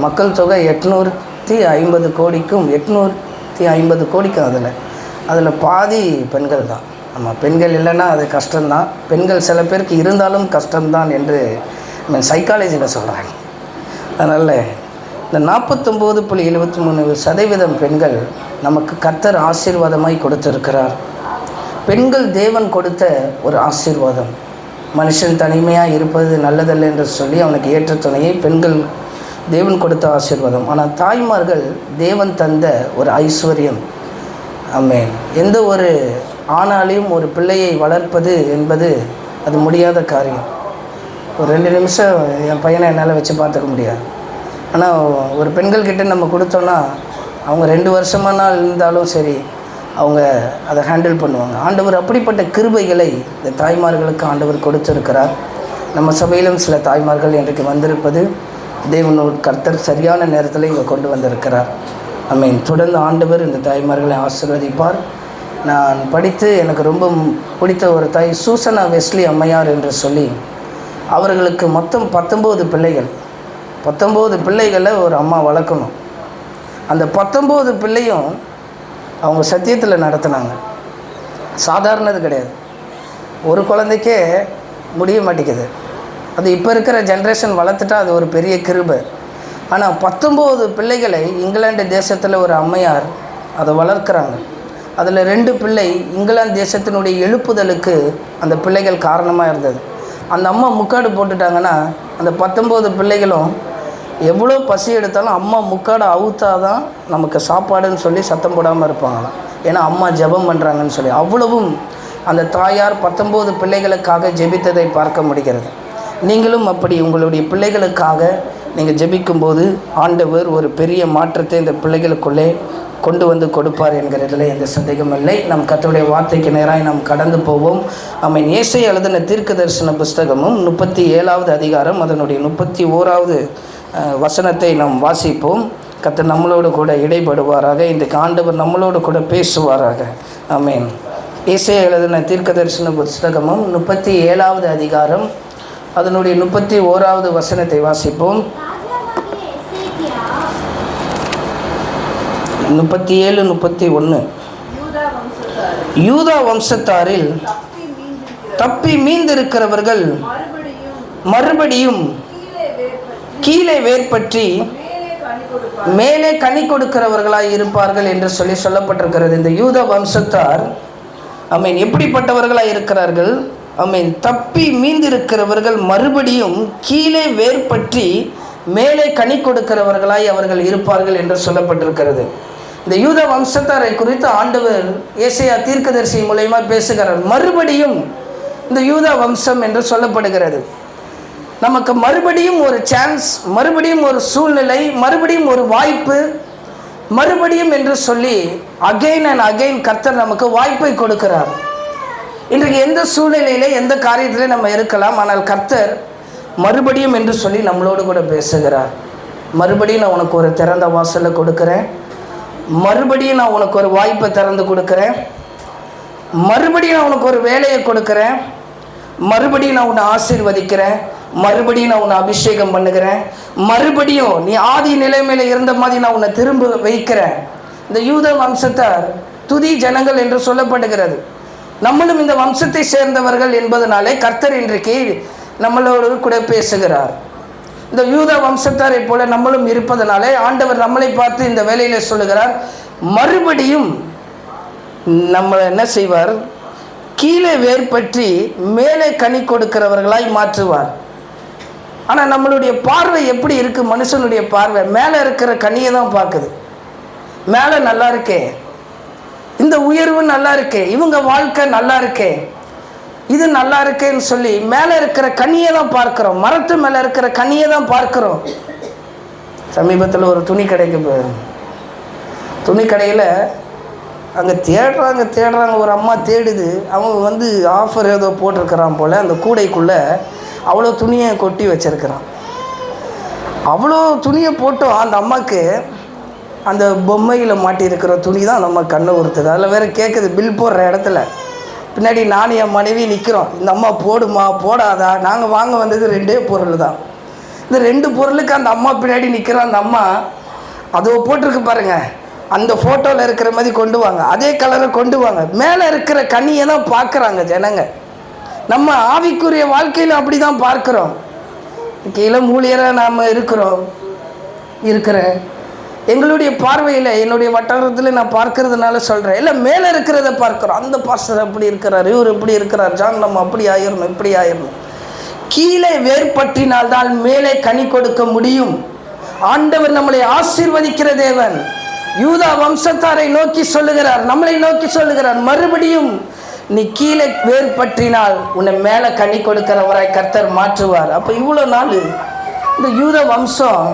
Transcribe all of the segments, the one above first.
மக்கள் தொகை 850 கோடிக்கும் 850 கோடிக்கும் அதில் பாதி பெண்கள் தான். நம்ம பெண்கள் இல்லைன்னா அது கஷ்டம்தான். பெண்கள் சில பேருக்கு இருந்தாலும் கஷ்டம்தான் என்று சைக்காலஜியில் சொல்கிறாங்க. அதனால் இந்த 49.73% பெண்கள் நமக்கு கர்த்தர் ஆசீர்வாதமாய் கொடுத்திருக்கிறார். பெண்கள் தேவன் கொடுத்த ஒரு ஆசீர்வாதம். மனுஷன் தனிமையாக இருப்பது நல்லதல்ல என்று சொல்லி அவனுக்கு ஏற்ற துணையை பெண்கள் தேவன் கொடுத்த ஆசீர்வாதம். ஆனால் தாய்மார்கள் தேவன் தந்த ஒரு ஐஸ்வர்யம். ஆமென். எந்த ஒரு ஆணாலையும் ஒரு பிள்ளையை வளர்ப்பது என்பது அது முடியாத காரியம். ஒரு 2 நிமிஷம் என் பையனை என்னால் வச்சு பார்த்துக்க முடியாது. ஆனால் ஒரு பெண்கள்கிட்ட நம்ம கொடுத்தோன்னா அவங்க 2 வருஷமானால் இருந்தாலும் சரி அவங்க அதை ஹேண்டில் பண்ணுவாங்க. ஆண்டவர் அப்படிப்பட்ட கிருபைகளை இந்த தாய்மார்களுக்கு ஆண்டவர் கொடுத்திருக்கிறார். நம்ம சபையிலும் சில தாய்மார்கள் இன்றைக்கு வந்திருப்பது தேவனோட கர்த்தர் சரியான நேரத்தில் இங்கே கொண்டு வந்திருக்கிறார். ஆமென். தொடர்ந்து ஆண்டவர் இந்த தாய்மார்களை ஆசீர்வதிப்பார். நான் படித்து எனக்கு ரொம்ப பிடித்த ஒரு தாய் சூசனா வெஸ்லி அம்மையார் என்று சொல்லி அவர்களுக்கு மொத்தம் 19 பிள்ளைகள். 19 பிள்ளைகளை ஒரு அம்மா வளர்க்கணும். அந்த 19 பிள்ளையும் அவங்க சத்தியத்தில் நடத்தினாங்க. சாதாரணது கிடையாது. ஒரு குழந்தைக்கே முடிய மாட்டேங்குது. அது இப்போ இருக்கிற ஜென்ரேஷன் வளர்த்துட்டா அது ஒரு பெரிய கிருபை. ஆனால் 19 பிள்ளைகளை இங்கிலாந்து தேசத்தில் ஒரு அம்மையார் அதை வளர்க்குறாங்க. அதில் 2 பிள்ளை இங்கிலாந்து தேசத்தினுடைய எழுப்புதலுக்கு அந்த பிள்ளைகள் காரணமாக இருந்தது. அந்த அம்மா முக்காடு போட்டுட்டாங்கன்னா அந்த 19 பிள்ளைகளும் எவ்வளோ பசி எடுத்தாலும் அம்மா முக்காடை அவுத்தாதான் நமக்கு சாப்பாடுன்னு சொல்லி சத்தம் போடாமல் இருப்பாங்களாம். ஏன்னா அம்மா ஜெபம் பண்ணுறாங்கன்னு சொல்லி. அவ்வளவும் அந்த தாயார் 19 பிள்ளைகளுக்காக ஜெபித்ததை பார்க்க முடிகிறது. நீங்களும் அப்படி உங்களுடைய பிள்ளைகளுக்காக நீங்கள் ஜெபிக்கும்போது ஆண்டவர் ஒரு பெரிய மாற்றத்தை இந்த பிள்ளைகளுக்குள்ளே கொண்டு வந்து கொடுப்பார் என்கிறதுல எந்த சந்தேகம் இல்லை. நம் கர்த்தருடைய வார்த்தைக்கு நேராக நாம் கடந்து போவோம். ஆமென். ஏசாயா எழுதின தீர்க்க தரிசன புஸ்தகமும் 37வது அதிகாரம் அதனுடைய 31வது வசனத்தை நாம் வாசிப்போம். கர்த்தர் நம்மளோடு கூட இடைப்படுவாராக. இன்றைக்கு ஆண்டவர் நம்மளோடு கூட பேசுவாராக. ஆமென். ஏசாயா எழுதின தீர்க்க தரிசன புஸ்தகமும் 37வது அதிகாரம் அதனுடைய 31வது வசனத்தை வாசிப்போம். 37, 31. யூதா வம்சத்தாரில் தப்பி மீந்திருக்கிறவர்கள் மறுபடியும் கீழே வேர்பற்றி மேலே கனி கொடுக்கிறவர்களாய் இருப்பார்கள் என்று சொல்லப்பட்டிருக்கிறது. இந்த யூதா வம்சத்தார் ஆமென் எப்படிப்பட்டவர்களாய் இருக்கிறார்கள்? ஆமென். தப்பி மீந்திருக்கிறவர்கள் மறுபடியும் கீழே வேர்பற்றி மேலே கனி கொடுக்கிறவர்களாய் அவர்கள் இருப்பார்கள் என்று சொல்லப்பட்டிருக்கிறது. இந்த யூத வம்சத்தாரை குறித்து ஆண்டவர் ஏசாயா தீர்க்கதரிசி மூலமா பேசுகிறார். மறுபடியும் இந்த யூத வம்சம் என்று சொல்லப்படுகிறது. நமக்கு மறுபடியும் ஒரு சான்ஸ், மறுபடியும் ஒரு சூழ்நிலை, மறுபடியும் ஒரு வாய்ப்பு, மறுபடியும் என்று சொல்லி அகைன் அண்ட் அகைன் கர்த்தர் நமக்கு வாய்ப்பை கொடுக்கிறார். இன்றைக்கு எந்த சூழ்நிலையிலே எந்த காரியத்திலே நம்ம இருக்கலாம். ஆனால் கர்த்தர் மறுபடியும் என்று சொல்லி நம்மளோடு கூட பேசுகிறார். மறுபடியும் நான் உனக்கு ஒரு திறந்த வாசலை கொடுக்குறேன். மறுபடியும் நான் உனக்கு ஒரு வாய்ப்பை திறந்து கொடுக்குறேன். மறுபடியும் நான் உனக்கு ஒரு வேலையை கொடுக்குறேன். மறுபடியும் நான் உன்னை ஆசீர்வதிக்கிறேன். மறுபடியும் நான் உன்னை அபிஷேகம் பண்ணுகிறேன். மறுபடியும் நீ ஆதி நிலைமையில இருந்த மாதிரி நான் உன்னை திரும்ப வைக்கிறேன். இந்த யூத வம்சத்தார் துதி ஜனங்கள் என்று சொல்லப்படுகிறது. நம்மளும் இந்த வம்சத்தை சேர்ந்தவர்கள் என்பதனாலே கர்த்தர் இன்றைக்கு நம்மளோடு கூட பேசுகிறார். இந்த யூதா வம்சத்தாரை போல நம்மளும் இருப்பதனாலே ஆண்டவர் நம்மளை பார்த்து இந்த வேலையில சொல்லுகிறார், மறுபடியும் நம்மளை என்ன செய்வார்? கீழே வேர்பற்றி மேலே கனி கொடுக்கிறவர்களாய் மாற்றுவார். ஆனால் நம்மளுடைய பார்வை எப்படி இருக்கு? மனுஷனுடைய பார்வை மேலே இருக்கிற கனியை தான் பார்க்குது. மேலே நல்லா இருக்கே, இந்த உயர்வு நல்லா இருக்கே, இவங்க வாழ்க்கை நல்லா இருக்கே, இது நல்லா இருக்கேன்னு சொல்லி மேலே இருக்கிற கனியை தான் பார்க்குறோம். மரத்து மேலே இருக்கிற கனியை தான் பார்க்குறோம். சமீபத்தில் ஒரு துணி கடைக்கு போயிருந்தோம். துணி கடையில் அங்கே தேடுறாங்க ஒரு அம்மா தேடுது. அவங்க ஆஃபர் ஏதோ போட்டிருக்கிறான் போல். அந்த கூடைக்குள்ளே அவ்வளோ துணியை கொட்டி வச்சிருக்கிறான். அவ்வளோ துணியை போட்டோம். அந்த அம்மாவுக்கு அந்த பொம்மையில் மாட்டியிருக்கிற துணி தான் நம்ம கண்ணை உறுத்துது. அதில் வேறு கேட்குது, பில் போடுற இடத்துல பின்னாடி நானும் என் மனைவி நிற்கிறோம். இந்த அம்மா போடுமா போடாதா? நாங்கள் வாங்க வந்தது 2 பொருள் தான். இந்த 2 பொருளுக்கு அந்த அம்மா பின்னாடி நிற்கிற அந்த அம்மா அதோ போட்டிருக்கு பாருங்க, அந்த ஃபோட்டோவில் இருக்கிற மாதிரி கொண்டு வாங்க, அதே கலரை கொண்டு வாங்க. மேலே இருக்கிற கனியை தான் பார்க்குறாங்க ஜனங்க. நம்ம ஆவிக்குரிய வாழ்க்கையில் அப்படி தான் பார்க்குறோம். கீழே ஊழியராக நாம் இருக்கிறேன். எங்களுடைய பார்வையில், என்னுடைய வட்டாரத்தில் நான் பார்க்கறதுனால சொல்கிறேன், இல்லை மேலே இருக்கிறத பார்க்குறோம். அந்த பாஸ்டர் அப்படி இருக்கிறார், இவர் இப்படி இருக்கிறார், ஜான் நம்ம அப்படி ஆயிடணும், இப்படி ஆயிடணும். கீழே வேர்பற்றினால்தான் மேலே கனி கொடுக்க முடியும். ஆண்டவர் நம்மளை ஆசீர்வதிக்கிற தேவன். யூதா வம்சத்தாரை நோக்கி சொல்லுகிறார், நம்மளை நோக்கி சொல்லுகிறார், மறுபடியும் நீ கீழே வேர்பற்றினால் உன்னை மேலே கனி கொடுக்கிறவராய் கர்த்தர் மாற்றுவார். அப்போ இவ்வளோ நாள் இந்த யூத வம்சம்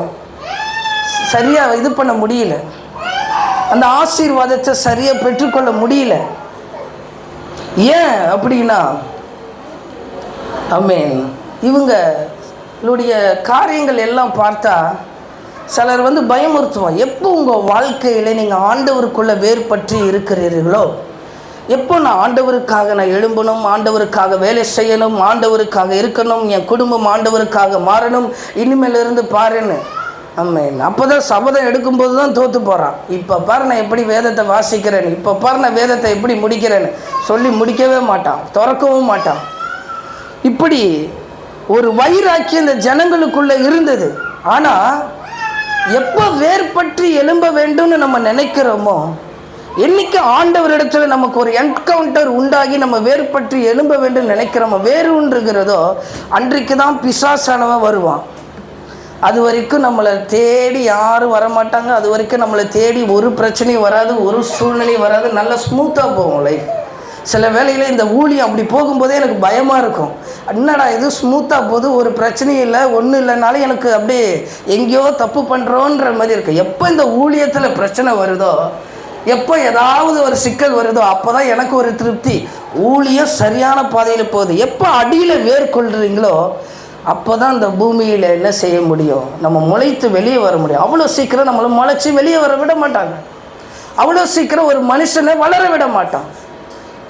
சரியாக இது பண்ண முடியல, அந்த ஆசீர்வாதத்தை சரியாக பெற்றுக்கொள்ள முடியல. ஏன் அப்படின்னா, ஆமென், இவங்களுடைய காரியங்கள் எல்லாம் பார்த்தா சிலர் பயமுறுத்துவோம். எப்போ உங்கள் வாழ்க்கையில் நீங்கள் ஆண்டவருக்குள்ளே வேர்பற்றி இருக்கிறீர்களோ, எப்போ நான் ஆண்டவருக்காக நான் எழும்பணும், ஆண்டவருக்காக வேலை செய்யணும், ஆண்டவருக்காக இருக்கணும், என் குடும்பம் ஆண்டவருக்காக மாறணும், இனிமேலிருந்து பாருன்னு, ஆமென், அப்போ தான் சபதம் எடுக்கும்போது தான் தோற்று போகிறான். இப்போ பாரு நான் எப்படி வேதத்தை வாசிக்கிறேன்னு, இப்போ பாரு நான் வேதத்தை எப்படி முடிக்கிறேன்னு சொல்லி முடிக்கவே மாட்டான், திறக்கவும் மாட்டான். இப்படி ஒரு வைராக்கியம் இந்த ஜனங்களுக்குள்ளே இருந்தது. ஆனால் எப்போ வேர்பற்றி எழும்ப வேண்டும்னு நம்ம நினைக்கிறோமோ, என்னைக்கு ஆண்டவரிடத்தில் நமக்கு ஒரு என்கவுண்டர் உண்டாகி நம்ம வேர்பற்றி எழும்ப வேண்டும் நினைக்கிறோமோ, வேறுன்றகிறதோ அன்றைக்கு தான் பிசாசானவன் வருவான். அது வரைக்கும் நம்மளை தேடி யாரும் வரமாட்டாங்க. அது வரைக்கும் நம்மளை தேடி ஒரு பிரச்சனையும் வராது, ஒரு சூழ்நிலையும் வராது, நல்லா ஸ்மூத்தாக போகும் லைஃப். சில வேளையில் இந்த ஊழியம் அப்படி போகும்போதே எனக்கு பயமாக இருக்கும். என்னடா இது ஸ்மூத்தாக போகுது, ஒரு பிரச்சனையும் இல்லை, ஒன்றும் இல்லைனாலும் எனக்கு அப்படியே எங்கேயோ தப்பு பண்ணுறோன்ற மாதிரி இருக்குது. எப்போ இந்த ஊழியத்தில் பிரச்சனை வருதோ, எப்போ ஏதாவது ஒரு சிக்கல் வருதோ, அப்போ தான் எனக்கு ஒரு திருப்தி, ஊழியம் சரியான பாதையில் போகுது. எப்போ அடியில் வேர்கொள்கிறீங்களோ அப்போ தான் அந்த பூமியில் என்ன செய்ய முடியும், நம்ம முளைத்து வெளியே வர முடியும். அவ்வளோ சீக்கிரம் நம்மளை முளைச்சி வெளியே வர விட மாட்டாங்க. அவ்வளோ சீக்கிரம் ஒரு மனுஷனை வளர விட மாட்டான்.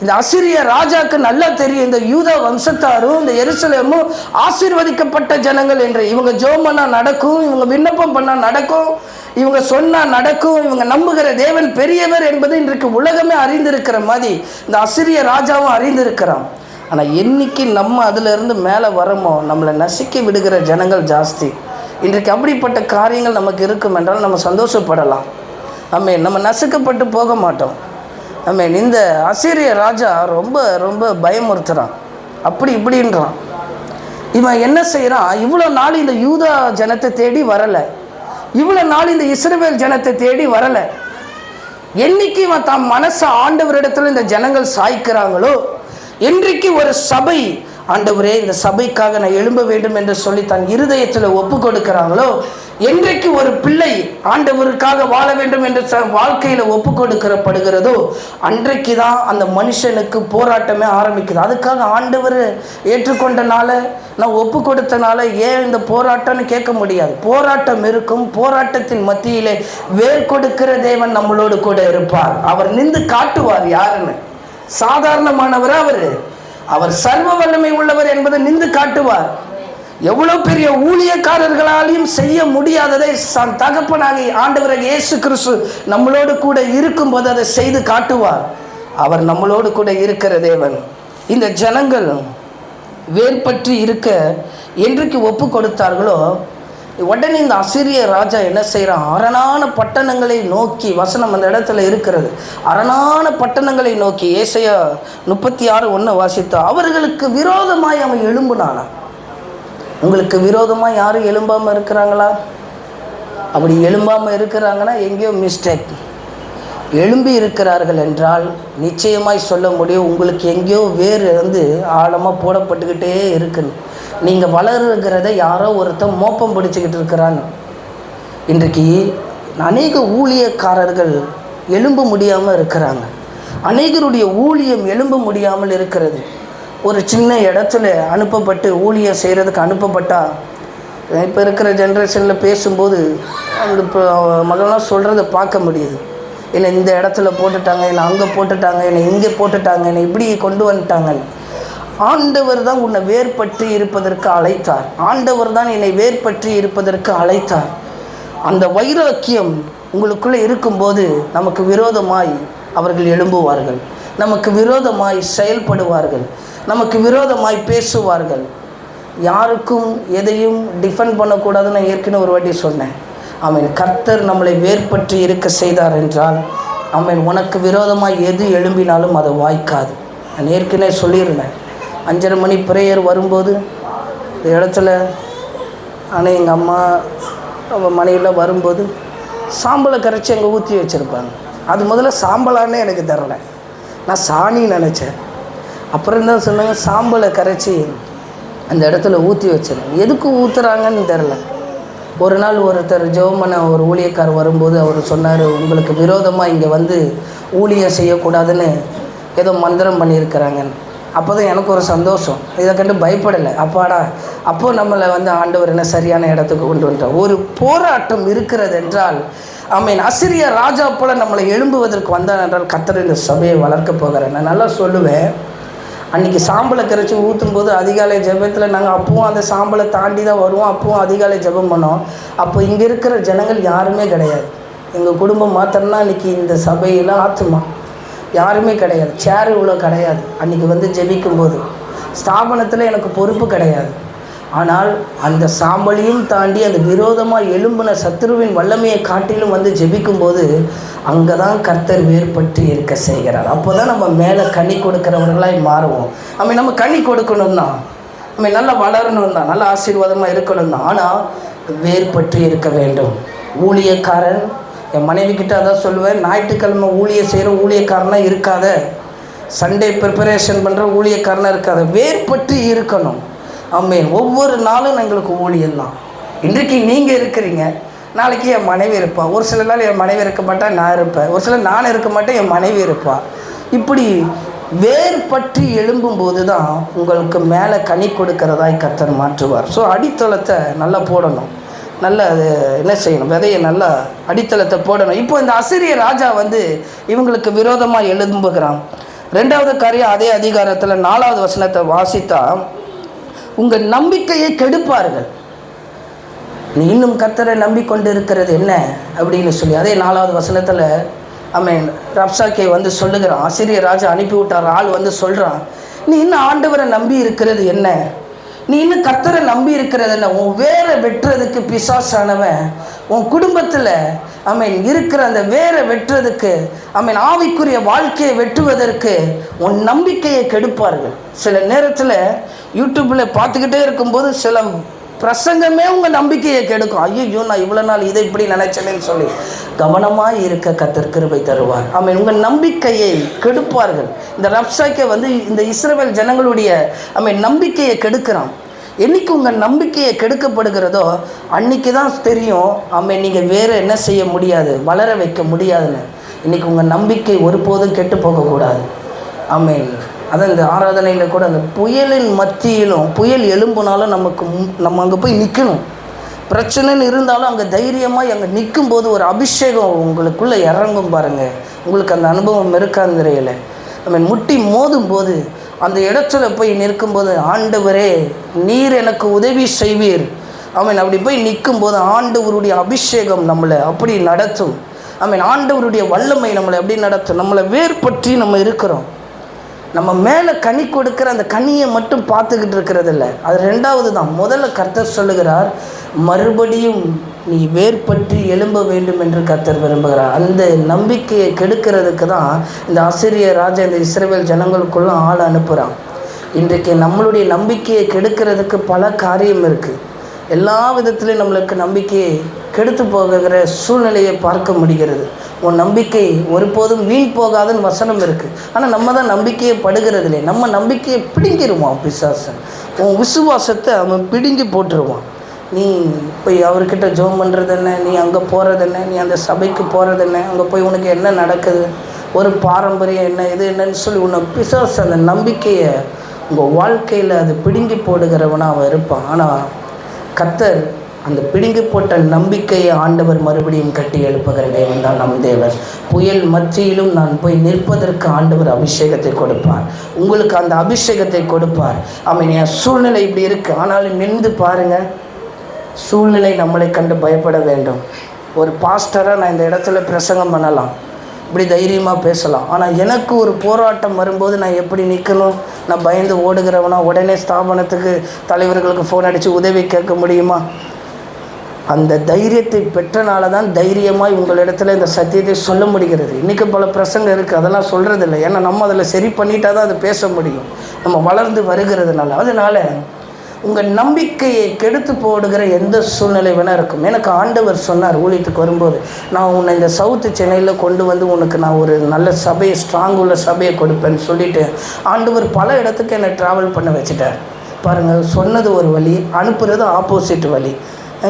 இந்த அசிரிய ராஜாக்கு நல்லா தெரியும், இந்த யூதா வம்சத்தாரும் இந்த எருசலேமும் ஆசீர்வதிக்கப்பட்ட ஜனங்கள் என்று. இவங்க ஜெபம் பண்ணால் நடக்கும், இவங்க விண்ணப்பம் பண்ணால் நடக்கும், இவங்க சொன்னால் நடக்கும், இவங்க நம்புகிற தேவன் பெரியவர் என்பது இன்றைக்கு உலகமே அறிந்திருக்கிற மாதிரி இந்த அசிரிய ராஜாவும் அறிந்திருக்கிறான். ஆனால் என்னைக்கு நம்ம அதிலிருந்து மேலே வரமோ நம்மளை நசுக்கி விடுகிற ஜனங்கள் ஜாஸ்தி. இன்றைக்கு அப்படிப்பட்ட காரியங்கள் நமக்கு இருக்கும் என்றால் நம்ம சந்தோஷப்படலாம். ஆமென், நம்ம நசுக்கப்பட்டு போக மாட்டோம். ஆமென், இந்த அசீரிய ராஜா ரொம்ப ரொம்ப பயமுறுத்துகிறான், அப்படி இப்படின்றான். இவன் என்ன செய்கிறான், இவ்வளோ நாள் இந்த யூதா ஜனத்தை தேடி வரலை, இவ்வளோ நாள் இந்த இஸ்ரவேல் ஜனத்தை தேடி வரலை. என்னைக்கு இவன் தான் மனசை ஆண்டவரிடத்தில் இந்த ஜனங்கள் சாய்க்கிறாங்களோ, என்றைக்கு ஒரு சபை ஆண்டவரே இந்த சபைக்காக நான் எழும்ப வேண்டும் என்று சொல்லி தன் இருதயத்தில் ஒப்பு கொடுக்கிறாங்களோ, என்றைக்கு ஒரு பிள்ளை ஆண்டவருக்காக வாழ வேண்டும் என்று வாழ்க்கையில் ஒப்பு கொடுக்கப்படுகிறதோ, அன்றைக்கு தான் அந்த மனுஷனுக்கு போராட்டமே ஆரம்பிக்குது. அதுக்காக ஆண்டவர் ஏற்றுக்கொண்டனால, நான் ஒப்பு கொடுத்தனால ஏன் இந்த போராட்டம்னு கேட்க முடியாது. போராட்டம் இருக்கும். போராட்டத்தின் மத்தியிலே வேர் கொடுக்கிற தேவன் நம்மளோடு கூட இருப்பார். அவர் நின்று காட்டுவார் யாருன்னு. சாதாரணமானவர் அவர் சர்வ வல்லமை உள்ளவர் என்பதை நின்று காட்டுவார். எவ்வளவு பெரிய ஊழியக்காரர்களாலையும் செய்ய முடியாததை தகப்பனாகி ஆண்டவராகிய இயேசு கிறிஸ்து நம்மளோடு கூட இருக்கும்போது அதை செய்து காட்டுவார். அவர் நம்மளோடு கூட இருக்கிற தேவன். இந்த ஜனங்கள் வேர்பற்றி இருக்க என்றைக்கு ஒப்பு கொடுத்தார்களோ, உடனே இந்த அசிரிய ராஜா என்ன செய்கிறான், அரணான பட்டணங்களை நோக்கி, வசனம் அந்த இடத்துல இருக்கிறது, அரணான பட்டணங்களை நோக்கி, ஏசாயா 36:1 வாசித்தா, அவர்களுக்கு விரோதமாய் அவன் எழும்புனானா. உங்களுக்கு விரோதமாக யாரும் எழும்பாமல் இருக்கிறாங்களா? அப்படி எழும்பாமல் இருக்கிறாங்கன்னா எங்கேயோ மிஸ்டேக். எழும்பி இருக்கிறார்கள் என்றால் நிச்சயமாய் சொல்ல முடியும், உங்களுக்கு எங்கேயோ வேறு ஆழமாக போடப்பட்டுக்கிட்டே இருக்குன்னு. நீங்கள் வளருகிறத யாரோ ஒருத்தன் மோப்பம் பிடிச்சிக்கிட்டு இருக்கிறான்னு. இன்றைக்கு அநேக ஊழியக்காரர்கள் எழும்ப முடியாமல் இருக்கிறாங்க. அநேகருடைய ஊழியம் எழும்ப முடியாமல் இருக்கிறது. ஒரு சின்ன இடத்துல அனுப்பப்பட்டு ஊழியம் செய்கிறதுக்கு அனுப்பப்பட்டால், இப்போ இருக்கிற ஜென்ரேஷனில் பேசும்போது அந்த மகள்லாம் சொல்கிறத பார்க்க முடியுது. என்னை இந்த இடத்துல போட்டுட்டாங்க, என்னை அங்கே போட்டுட்டாங்க, என்னை இங்கே போட்டுட்டாங்க, என்னை இப்படி கொண்டு வந்துட்டாங்கன்னு. ஆண்டவர் தான் உன்னை வேர்பற்றி இருப்பதற்கு அழைத்தார். ஆண்டவர் தான் என்னை வேர்பற்றி இருப்பதற்கு அழைத்தார். அந்த வைராக்கியம் உங்களுக்குள்ளே இருக்கும்போது நமக்கு விரோதமாய் அவர்கள் எழும்புவார்கள், நமக்கு விரோதமாய் செயல்படுவார்கள், நமக்கு விரோதமாய் பேசுவார்கள். யாருக்கும் எதையும் டிஃபெண்ட் பண்ணக்கூடாதுன்னு ஏற்கனவே ஒரு வாட்டி சொன்னேன். ஆமென். கர்த்தர் நம்மளை வேர்பற்றி இருக்க செய்தார் என்றால் ஆமென், உனக்கு விரோதமாக எது எழும்பினாலும் அதை வாய்க்காது. நான் ஏற்கனவே சொல்லியிருந்தேன். 5:30 மணி பிரேயர் வரும்போது இந்த இடத்துல ஆனால் எங்கள் அம்மா மனைவியில் வரும்போது சாம்பலை கரைச்சி அங்கே ஊற்றி வச்சுருப்பாங்க. அது முதல்ல சாம்பலானே எனக்கு தெரில, நான் சாணின்னு நினச்சேன். அப்புறம் தான் சொன்னாங்க சாம்பலை கரைச்சி அந்த இடத்துல ஊற்றி வச்சிருந்தேன். எதுக்கு ஊற்றுறாங்கன்னு தெரில. ஒரு நாள் ஒருத்தர் ஜெபமன ஒரு ஊழியக்கார் வரும்போது அவர் சொன்னார், உங்களுக்கு விரோதமாக இங்கே வந்து ஊழியம் செய்யக்கூடாதுன்னு ஏதோ மந்திரம் பண்ணியிருக்கிறாங்கன்னு. அப்போ தான் எனக்கு ஒரு சந்தோஷம். இதை கண்டு பயப்படலை. அப்பாடா, அப்போ நம்மளை வந்து ஆண்டவர் என்ன சரியான இடத்துக்கு கொண்டு வந்துட்டார். ஒரு போராட்டம் இருக்கிறது என்றால் ஆமென், அசிரிய ராஜா போல நம்மளை எழும்புவதற்கு வந்தான் என்றால் கர்த்தர் இந்த சபையை வளர்க்க போகிறேன். நான் நல்லா சொல்லுவேன். அன்றைக்கி சாம்பலை கரைச்சி ஊற்றும் போது அதிகாலை ஜெபத்தில் நாங்கள் அப்பவும் அந்த சாம்பலை தாண்டி தான் வருவோம். அப்பவும் அதிகாலை ஜெபம் பண்ணோம். அப்போ இங்கே இருக்கிற ஜனங்கள் யாருமே கிடையாது. எங்கள் குடும்பம் மாத்திரம்னா இன்றைக்கி இந்த சபையில் ஆத்துமா யாருமே கிடையாது. சேர் இவ்வளோ கிடையாது. அன்றைக்கி வந்து ஜெபிக்கும்போது ஸ்தாபனத்தில் எனக்கு பொறுப்பு கிடையாது. ஆனால் அந்த சாம்பலையும் தாண்டி அந்த விரோதமாக எழும்பின சத்துருவின் வல்லமையை காட்டிலும் வந்து ஜெபிக்கும்போது அங்கே தான் கர்த்தர் வேறுபட்டு இருக்க செய்கிறார். அப்போ தான் நம்ம மேலே கனி கொடுக்குறவர்களாய் மாறுவோம். நம்ம கனி கொடுக்கணும் தான், நல்லா வளரணும் தான், நல்ல ஆசீர்வாதமாக இருக்கணும் தான். ஆனால் வேறுபட்டு இருக்க வேண்டும். ஊழியக்காரன், என் மனைவிக்கிட்ட அதான் சொல்லுவேன், ஞாயிற்றுக்கிழமை ஊழியம் செய்கிற ஊழியக்காரனாக இருக்காத, சண்டே ப்ரிப்பரேஷன் பண்ணுற ஊழியக்காரனாக இருக்காத, வேறுபட்டு இருக்கணும். ஆமென். ஒவ்வொரு நாளும் எங்களுக்கு ஊழியம்தான். இன்றைக்கு நீங்கள் இருக்கிறீங்க, நாளைக்கு என் மனைவி இருப்பாள். ஒரு சில நாள் என் மனைவி இருக்க மாட்டேன், நான் இருப்பேன். ஒரு சில நான் இருக்க மாட்டேன், என் மனைவி இருப்பாள். இப்படி வேறுபட்டு எழும்பும்போது தான் உங்களுக்கு மேலே கனி கொடுக்கிறதாய் கர்த்தர் மாற்றுவார். ஸோ அடித்தளத்தை நல்லா போடணும், நல்லா அது என்ன செய்யணும், விதையை நல்லா அடித்தளத்தை போடணும். இப்போ இந்த அசிரிய ராஜா வந்து இவங்களுக்கு விரோதமாக எழும்புகிறான். 2வது காரியம், அதே அதிகாரத்தில் 4வது வசனத்தை வாசித்தா, உங்கள் நம்பிக்கையை கெடுப்பார்கள். நீ இன்னும் கர்த்தரை நம்பிக்கொண்டு இருக்கிறது என்ன அப்படின்னு சொல்லி அதே 4வது வசனத்தில் ஆமென், ரப்சாக்கே வந்து சொல்லுகிறான். அசிரிய ராஜா அனுப்பிவிட்டார். ஆள் வந்து சொல்கிறான், நீ இன்னும் ஆண்டவரை நம்பி இருக்கிறது என்ன, நீ இன்னும் கர்த்தரை நம்பி இருக்கிறது என்ன, உன் வேரை வெட்டுறதுக்கு பிசாசானவன் உன் குடும்பத்தில் ஆமென் இருக்கிற அந்த வேரை வெட்டுறதுக்கு ஆமென் ஆவிக்குரிய வாழ்க்கையை வெட்டுவதற்கு உன் நம்பிக்கையை கெடுப்பார்கள். சில நேரத்தில் யூடியூப்பில் பார்த்துக்கிட்டே இருக்கும்போது சில பிரசங்கமே உங்கள் நம்பிக்கையை கெடுக்கும். ஐயோ, நான் இவ்வளோ நாள் இதை இப்படி நினைச்சேன்னு சொல்லி கவனமாக இருக்க கர்த்தர் கிருபை தருவார். ஆமென். உங்கள் நம்பிக்கையை கெடுப்பார்கள். இந்த ரப்சாக்கே வந்து இந்த இஸ்ரவேல் ஜனங்களுடைய ஆமென் நம்பிக்கையை கெடுக்கிறான். என்றைக்கு உங்கள் நம்பிக்கையை கெடுக்கப்படுகிறதோ அன்றைக்கி தான் தெரியும் ஆமென் நீங்கள் வேறு என்ன செய்ய முடியாது, வளர வைக்க முடியாதுன்னு. இன்றைக்கி உங்கள் நம்பிக்கை ஒருபோதும் கெட்டு போகக்கூடாது. ஆமென். அதான் இந்த ஆராதனையில் கூட அந்த புயலின் மத்தியிலும், புயல் எழும்புனாலும் நம்ம அங்கே போய் நிற்கணும். பிரச்சனைன்னு இருந்தாலும் அங்கே தைரியமாக அங்கே நிற்கும்போது ஒரு அபிஷேகம் உங்களுக்குள்ளே இறங்கும் பாருங்கள். உங்களுக்கு அந்த அனுபவம் இருக்காந்திரையில் ஆமென். முட்டி மோதும் போது அந்த இடத்துல போய் நிற்கும்போது, ஆண்டவரே நீர் எனக்கு உதவி செய்வீர் ஆமென். அப்படி போய் நிற்கும்போது ஆண்டவருடைய அபிஷேகம் நம்மளை அப்படி நடத்தும். ஆமென். ஆண்டவருடைய வல்லமை நம்மளை அப்படி நடத்தும். நம்மளை வேர்பற்றி நம்ம இருக்கிறோம். நம்ம மேலே கனி கொடுக்குற அந்த கனியை மட்டும் பார்த்துக்கிட்டு இருக்கிறது இல்லை, அது 2வது தான். முதல்ல கர்த்தர் சொல்லுகிறார், மறுபடியும் நீ வேர்பற்றி எழும்ப வேண்டும் என்று கர்த்தர் விரும்புகிறார். அந்த நம்பிக்கையை கெடுக்கிறதுக்கு தான் இந்த அசிரிய ராஜா இந்த இஸ்ரவேல் ஜனங்களுக்குள்ள ஆள் அனுப்புகிறான். இன்றைக்கு நம்மளுடைய நம்பிக்கையை கெடுக்கிறதுக்கு பல காரியம் இருக்குது. எல்லா விதத்துலேயும் நம்மளுக்கு நம்பிக்கையை கெடுத்து போகிற சூழ்நிலையை பார்க்க முடிகிறது. உன் நம்பிக்கை ஒருபோதும் வீண் போகாதுன்னு வசனம் இருக்குது. ஆனால் நம்ம தான் நம்பிக்கையை படுகிறது இல்லை. நம்ம நம்பிக்கையை பிடுங்கிடுவான் பிசாசன். உன் விசுவாசத்தை அவன் பிடுங்கி போட்டுருவான். நீ போய் அவர்கிட்ட ஜெபம் பண்ணுறது என்ன, நீ அங்கே போகிறது என்ன, நீ அந்த சபைக்கு போகிறது என்ன, அங்கே போய் உனக்கு என்ன நடக்குது, ஒரு பாரம்பரியம் என்ன, இது என்னன்னு சொல்லி உன்னை பிசாசு அந்த நம்பிக்கையை உங்கள் வாழ்க்கையில் அது பிடுங்கி போடுகிறவனாக அவன் இருப்பான். ஆனால் கர்த்தர் அந்த பிடுங்கி போட்ட நம்பிக்கையை ஆண்டவர் மறுபடியும் கட்டி எழுப்புகிற தேவன் தான் நம் தேவன். புயல் மத்தியிலும் நான் போய் நிற்பதற்கு ஆண்டவர் அபிஷேகத்தை கொடுப்பார். உங்களுக்கு அந்த அபிஷேகத்தை கொடுப்பார். ஆமாம், என் சூழ்நிலை இப்படி இருக்குது, ஆனாலும் நின்று பாருங்கள். சூழ்நிலை நம்மளை கண்டு பயப்பட வேண்டும். ஒரு பாஸ்டராக நான் இந்த இடத்துல பிரசங்கம் பண்ணலாம், இப்படி தைரியமாக பேசலாம். ஆனால் எனக்கு ஒரு போராட்டம் வரும்போது நான் எப்படி நிற்கணும்? நான் பயந்து ஓடுகிறவனா? உடனே ஸ்தாபனத்துக்கு தலைவர்களுக்கு ஃபோன் அடித்து உதவி கேட்க முடியுமா? அந்த தைரியத்தை பெற்றனால தான் தைரியமாக உங்களிடத்துல இந்த சத்தியத்தை சொல்ல முடிகிறது. இன்றைக்கி பல பிரசங்கம் இருக்குது, அதெல்லாம் சொல்கிறதில்லை. ஏன்னா நம்ம அதில் சரி பண்ணிட்டா தான் அதை பேச முடியும், நம்ம வளர்ந்து வருகிறதுனால. அதனால் உங்கள் நம்பிக்கையை கெடுத்து போடுகிற எந்த சூழ்நிலை வேணால் இருக்கும். எனக்கு ஆண்டவர் சொன்னார் ஊழியத்துக்கு வரும்போது, நான் உன்னை இந்த சவுத்து சென்னையில் கொண்டு வந்து உனக்கு நான் ஒரு நல்ல சபையை, ஸ்ட்ராங் உள்ள சபையை கொடுப்பேன்னு சொல்லிவிட்டு ஆண்டவர் பல இடத்துக்கு என்னை ட்ராவல் பண்ண வச்சுட்டார். பாருங்கள், சொன்னது ஒரு வழி, அனுப்புகிறது ஆப்போசிட் வழி.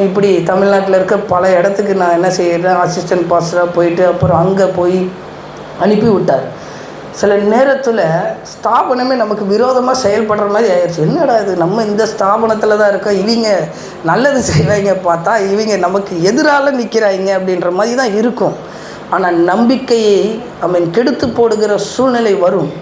இப்படி தமிழ்நாட்டில் இருக்க பல இடத்துக்கு நான் என்ன செய்கிறேன், அசிஸ்டன்ட் பாஸ்டராக போயிட்டு அப்புறம் அங்கே போய் அனுப்பி விட்டார். சில நேரத்தில் ஸ்தாபனமே நமக்கு விரோதமாக செயல்படுற மாதிரி ஆயிடுச்சு. என்னடா இது, நம்ம இந்த ஸ்தாபனத்தில் தான் இருக்கோம், இவங்க நல்லது செய்வாங்க பார்த்தா இவங்க நமக்கு எதிரால நிற்கிறாங்க அப்படின்ற மாதிரி தான் இருக்கும். ஆனால் நம்பிக்கையை கெடுத்து போடுகிற சூழ்நிலை வரும்.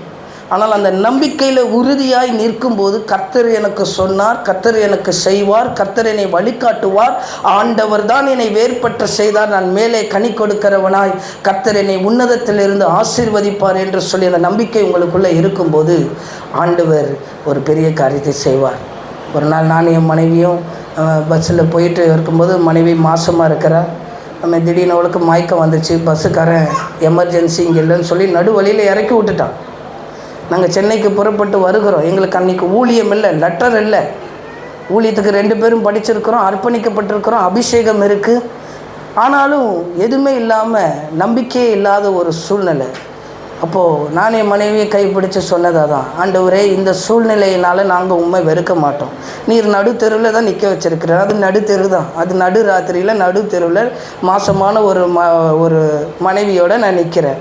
ஆனால் அந்த நம்பிக்கையில் உறுதியாய் நிற்கும்போது கர்த்தர் எனக்கு சொன்னார், கர்த்தர் எனக்கு செய்வார், கர்த்தர் என்னை வழிகாட்டுவார், ஆண்டவர் தான் என்னை வேறுபட்ட செய்தார், நான் மேலே கனி கொடுக்கிறவனாய் கர்த்தர் என்னை உன்னதத்திலிருந்து ஆசீர்வதிப்பார் என்று சொல்லி அந்த நம்பிக்கை உங்களுக்குள்ளே இருக்கும்போது ஆண்டவர் ஒரு பெரிய காரியத்தை செய்வார். ஒரு நாள் நான் என் மனைவியும் பஸ்ஸில் போயிட்டு இருக்கும்போது மனைவி மாசமாக இருக்கிறார். நம்ம திடீர்னு அவளுக்கு மயக்கம் வந்துச்சு. பஸ்ஸுக்காரன் எமர்ஜென்சி இங்கே இல்லைன்னு சொல்லி நடுவழியில் இறக்கி விட்டுட்டான். நாங்கள் சென்னைக்கு புறப்பட்டு வருகிறோம். எங்களுக்கு அன்றைக்கி ஊழியம் இல்லை, லெட்டர் இல்லை. ஊழியத்துக்கு 2 பேரும் படிச்சிருக்கிறோம், அர்ப்பணிக்கப்பட்டிருக்கிறோம், அபிஷேகம் இருக்குது. ஆனாலும் எதுவுமே இல்லாமல் நம்பிக்கையே இல்லாத ஒரு சூழ்நிலை. அப்போது நான் என் மனைவியை கைப்பிடிச்சு சொன்னதாக தான், ஆண்டவரே இந்த சூழ்நிலையினால் நாங்கள் உண்மை வெறுக்க மாட்டோம். நீர் நடு தெருவில் தான் நிற்க வச்சிருக்கிறார். அது நடு தெரு தான், அது நடு ராத்திரியில் நடு தெருவில் மாசமான ஒரு மனைவியோடு நான் நிற்கிறேன்.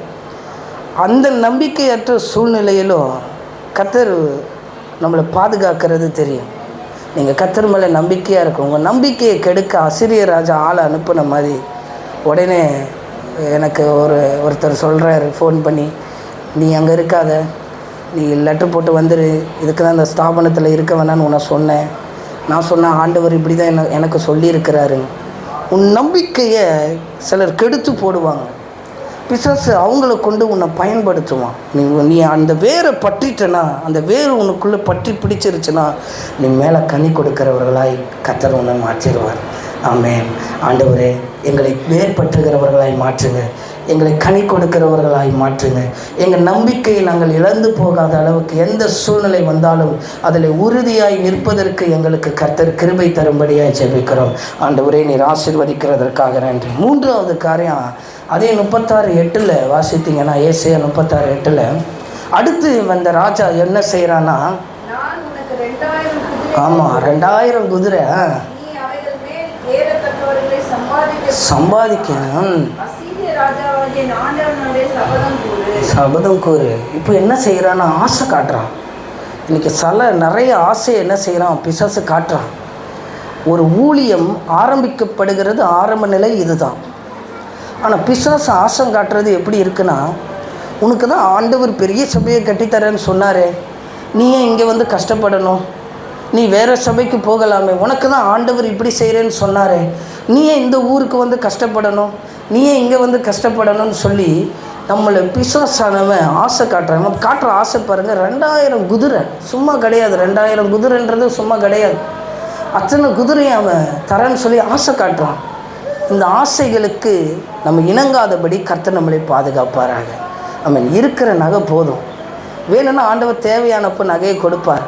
அந்த நம்பிக்கையற்ற சூழ்நிலையிலும் கர்த்தர் நம்மளை பாதுகாக்கிறது தெரியும். நீங்கள் கர்த்தர் மேலே நம்பிக்கையாக இருக்கும். உங்கள் நம்பிக்கையை கெடுக்க அசிரிய ராஜா ஆளை அனுப்பின மாதிரி உடனே எனக்கு ஒருத்தர் சொல்கிறாரு ஃபோன் பண்ணி, நீ அங்கே இருக்காத, நீ லெட்ரு போட்டு வந்துரு, இதுக்கு தான் இந்த ஸ்தாபனத்தில் இருக்க வேணான்னு உன்னை சொன்னேன். நான் சொன்னேன், ஆண்டவர் இப்படி தான் எனக்கு சொல்லியிருக்கிறாருன்னு. உன் நம்பிக்கையை சிலர் கெடுத்து போடுவாங்க. பிசாசு அவங்கள கொண்டு உன்னை பயன்படுத்துவான். நீ அந்த வேரை பற்றிட்டனா, அந்த வேறு உனக்குள்ளே பற்றி பிடிச்சிருச்சுன்னா நீ மேலே கனி கொடுக்கிறவர்களாய் கர்த்தர் உன்னை மாற்றிடுவார். ஆமென். ஆண்டவரே, எங்களை வேர்பற்றுகிறவர்களாய் மாற்றுங்க, எங்களை கனி கொடுக்கிறவர்களாய் மாற்றுங்க. எங்கள் நம்பிக்கையை நாங்கள் இழந்து போகாத அளவுக்கு எந்த சூழ்நிலை வந்தாலும் அதில் உறுதியாய் நிற்பதற்கு எங்களுக்கு கர்த்தர் கிருபை தரும்படியாய் ஜெபிக்கிறோம். ஆண்டவரே, நீர் ஆசீர்வதிக்கிறதற்காக நன்றி. 3வது காரியம் அதே 36:8 வாசித்தீங்கன்னா, ஏசாயா 36:8 அடுத்து வந்த ராஜா என்ன செய்கிறான்னா, ஆமாம் 2000 குதிரை சம்பாதிக்கணும், சபதம் கூறு. இப்போ என்ன செய்கிறான்னா ஆசை காட்டுறான். இன்றைக்கி நிறைய ஆசையை என்ன செய்கிறான், பிசாசு காட்டுறான். ஒரு ஊழியம் ஆரம்பிக்கப்படுகிறது, ஆரம்ப நிலை இதுதான். ஆனால் பிசாசு ஆசை காட்டுறது எப்படி இருக்குன்னா, உனக்கு தான் ஆண்டவர் பெரிய சபையை கட்டித்தரேன்னு சொன்னாரே, நீ ஏன் இங்கே வந்து கஷ்டப்படணும், நீ வேறு சபைக்கு போகலாமே, உனக்கு தான் ஆண்டவர் இப்படி செய்கிறேன்னு சொன்னாரே, நீ ஏன் இந்த ஊருக்கு வந்து கஷ்டப்படணும், நீ ஏன் இங்கே வந்து கஷ்டப்படணும்னு சொல்லி நம்மளை பிசாசானவன் ஆசை காட்டுறாங்க. காட்டுற ஆசை பாருங்கள், 2000 குதிரை சும்மா கிடையாது. 2000 குதிரைன்றது சும்மா கிடையாது. அத்தனை குதிரையை அவன் தரேன்னு சொல்லி ஆசை காட்டுறான். இந்த ஆசைகளுக்கு நம்ம இணங்காதபடி கர்த்தர் நம்மளை பாதுகாப்பாராக. அவன் இருக்கிற நகை போதும், வேணும்னா ஆண்டவர் தேவையானப்போ நகையை கொடுப்பார்.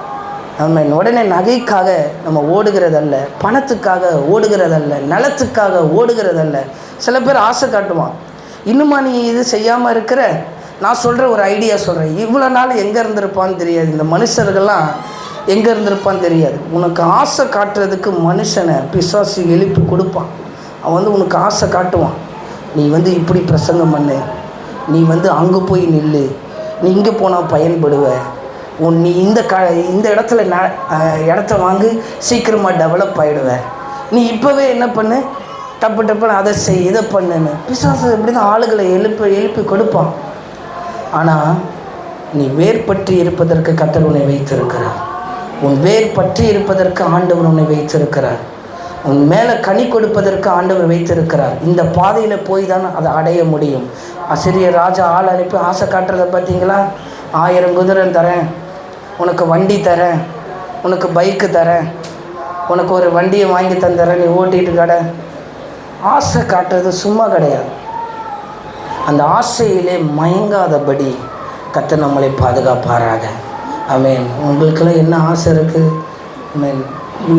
நம்ம உடனே நகைக்காக நம்ம ஓடுகிறதல்ல, பணத்துக்காக ஓடுகிறதல்ல, நிலத்துக்காக ஓடுகிறதல்ல. சில பேர் ஆசை காட்டுவான், இன்னுமா நீ இது செய்யாமல் இருக்கிற. நான் சொல்கிற ஒரு ஐடியா சொல்கிறேன். இவ்வளோ நாள் எங்கே இருந்திருப்பான்னு தெரியாது, இந்த மனுஷர்கள்லாம் எங்கே இருந்திருப்பான்னு தெரியாது. உனக்கு ஆசை காட்டுறதுக்கு மனுஷனை பிசாசு எழுப்பி கொடுப்பான். அவன் வந்து உனக்கு ஆசை காட்டுவான், நீ வந்து இப்படி பிரசங்கம் பண்ணு, நீ வந்து அங்கே போய் நில்லு, நீ இங்கே போனால் பயன்படுவ, நீ இந்த இடத்துல இடத்த வாங்கி சீக்கிரமாக டெவலப் ஆகிடுவேன், நீ இப்போவே என்ன பண்ணு, டப்பு டப்புன்னு அதை செய், இதை பண்ணுன்னு. பிசாசு இப்படி தான் ஆளுகளை எழுப்பி கொடுப்பான். ஆனால் நீ வேர் பற்றி இருப்பதற்கு கர்த்தர் உன்னை வைத்திருக்கிறார். உன் வேர் பற்றி இருப்பதற்கு ஆண்டவர் உன்னை வைத்திருக்கிறார். உன் மேலே கனி கொடுப்பதற்கு ஆண்டவர் வைத்திருக்கிறார். இந்த பாதையில் போய் தான் அதை அடைய முடியும். அசிரியர் ராஜா ஆள் அனுப்பி ஆசை காட்டுறதை பார்த்தீங்களா? 1000 குதிரை தரேன், உனக்கு வண்டி தரேன், உனக்கு பைக்கு தரேன், உனக்கு ஒரு வண்டியை வாங்கி தந்துறேன், நீ ஓட்டிகிட்டு கடை. ஆசை காட்டுறது சும்மா கிடையாது. அந்த ஆசையிலே மயங்காதபடி கர்த்தர் நம்மளை பாதுகாப்பாராக. ஆமென். உங்களுக்கெல்லாம் என்ன ஆசை இருக்குது? ஆமென்.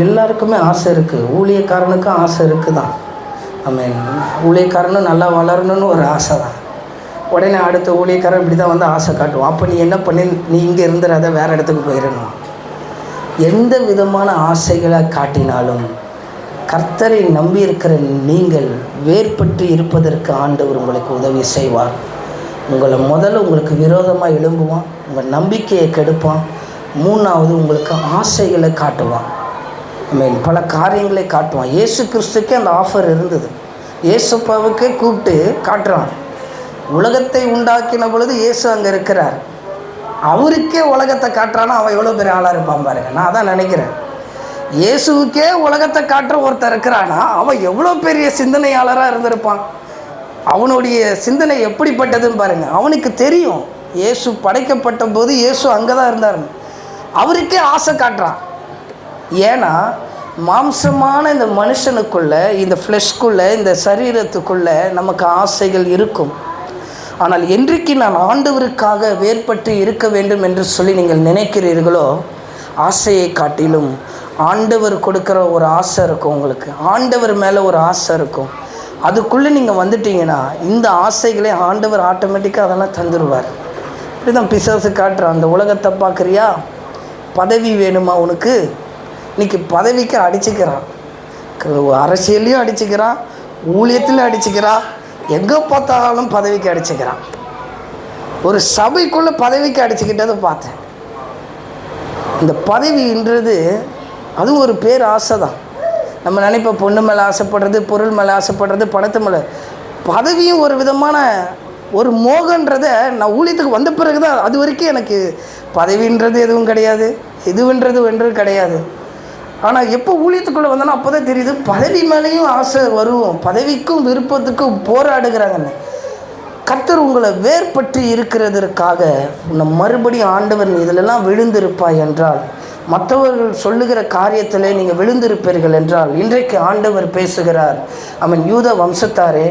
எல்லாருக்குமே ஆசை இருக்குது. ஊழியக்காரனுக்கும் ஆசை இருக்குது தான். ஆமென். ஊழியக்காரனும் நல்லா வளரணும்னு ஒரு ஆசை தான். உடனே அடுத்த ஊழியக்காரன் இப்படி தான் வந்து ஆசை காட்டுவோம். அப்போ நீ என்ன பண்ணி, நீ இங்கே இருந்துடாத, வேறு இடத்துக்கு போயிடணும். எந்த விதமான ஆசைகளை காட்டினாலும் கர்த்தரை நம்பி இருக்கிற நீங்கள் வேர்பட்டு இருப்பதற்கு ஆண்டவர் உங்களுக்கு உதவி செய்வார். உங்களை முதல்ல உங்களுக்கு விரோதமாக எழும்புவான், உங்கள் நம்பிக்கையை கெடுப்பான். 3வது உங்களுக்கு ஆசைகளை காட்டுவான். மீன் பல காரியங்களை காட்டுவான். இயேசு கிறிஸ்துக்கே அந்த ஆஃபர் இருந்தது. இயேசுப்பாவுக்கே கூப்பிட்டு காட்டுறான். உலகத்தை உண்டாக்கின பொழுது இயேசு அங்கே இருக்கிறார். அவருக்கே உலகத்தை காட்டுறான்னா அவன் எவ்வளோ பெரிய ஆளாக இருப்பான் பாருங்க. நான் அதான் நினைக்கிறேன். இயேசுவுக்கே உலகத்தை காட்டுற ஒருத்தர் இருக்கிறான்னா அவன் எவ்வளோ பெரிய சிந்தனையாளராக இருந்திருப்பான். அவனுடைய சிந்தனை எப்படிப்பட்டதுன்னு பாருங்கள். அவனுக்கு தெரியும் இயேசு படைக்கப்பட்ட போது இயேசு அங்கே தான் இருந்தாருன்னு. அவருக்கே ஆசை காட்டுறான். ஏன்னா மாம்சமான இந்த மனுஷனுக்குள்ளே, இந்த ஃப்ளெஷ்குள்ளே, இந்த சரீரத்துக்குள்ளே நமக்கு ஆசைகள் இருக்கும். ஆனால் என்றைக்கு நான் ஆண்டவருக்காக வேர்பட்டு இருக்க வேண்டும் என்று சொல்லி நீங்கள் நினைக்கிறீர்களோ, ஆசையை காட்டிலும் ஆண்டவர் கொடுக்குற ஒரு ஆசை இருக்கும். உங்களுக்கு ஆண்டவர் மேலே ஒரு ஆசை இருக்கும். அதுக்குள்ளே நீங்கள் வந்துட்டீங்கன்னா இந்த ஆசைகளே ஆண்டவர் ஆட்டோமேட்டிக்காக அதெல்லாம் தந்துடுவார். இப்படி தான் பிசாசு காட்டுறான். அந்த உலகத்தை பார்க்குறியா? பதவி வேணுமா உனக்கு? இன்றைக்கி பதவிக்கு அடிச்சுக்கிறான். அரசியல்லையும் அடிச்சுக்கிறான், ஊழியத்திலையும் அடிச்சுக்கிறான், எங்கே பார்த்தாலும் பதவிக்கு அடிச்சுக்கிறான். ஒரு சபைக்குள்ளே பதவிக்கு அடிச்சுக்கிட்டதை பார்த்தேன். இந்த பதவின்றது அதுவும் ஒரு பேர் ஆசை தான். நம்ம நினைப்போம் பொண்ணு மேலே ஆசைப்படுறது, பொருள் மேலே ஆசைப்படுறது, பணத்து மேலே. பதவியும் ஒரு விதமான ஒரு மோகன்றதை நான் ஊழியத்துக்கு வந்த பிறகு தான். அது வரைக்கும் எனக்கு பதவின்றது எதுவும் கிடையாது, இதுன்றது வென்று கிடையாது. ஆனால் எப்போ ஊழியத்துக்குள்ளே வந்தோன்னா அப்போ தான் தெரியுது பதவி மேலேயும் ஆசை வரும். பதவிக்கும் விருப்பத்துக்கும் போராடுகிறாங்கன்னு. கர்த்தர் உங்களை வேர்பற்றி இருக்கிறதற்காக உன்னை மறுபடியும் ஆண்டவர் நீ இதிலெல்லாம் விழுந்திருப்பாய் என்றால், மற்றவர்கள் சொல்லுகிற காரியத்திலே நீங்கள் விழுந்திருப்பீர்கள் என்றால், இன்றைக்கு ஆண்டவர் பேசுகிறார். அவன் யூத வம்சத்தாரே,